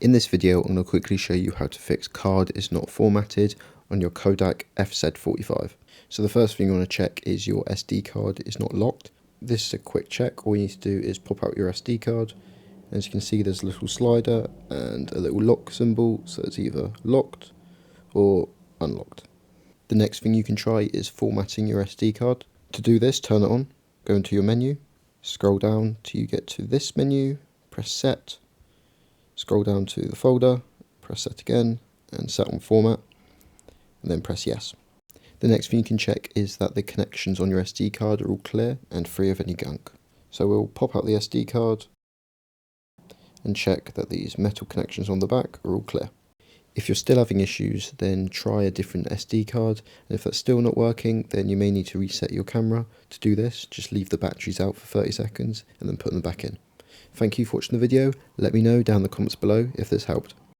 In this video, I'm going to quickly show you how to fix card is not formatted on your Kodak FZ45. So the first thing you want to check is your SD card is not locked. This is a quick check. All you need to do is pop out your SD card. As you can see, there's a little slider and a little lock symbol, so it's either locked or unlocked. The next thing you can try is formatting your SD card. To do this, turn it on, go into your menu, scroll down till you get to this menu, press set, scroll down to the folder, press set again, and set on format, and then press yes. The next thing you can check is that the connections on your SD card are all clear and free of any gunk. So we'll pop out the SD card and check that these metal connections on the back are all clear. If you're still having issues, then try a different SD card, and if that's still not working, then you may need to reset your camera. To do this, just leave the batteries out for 30 seconds and then put them back in. Thank you for watching the video. Let me know down in the comments below if this helped.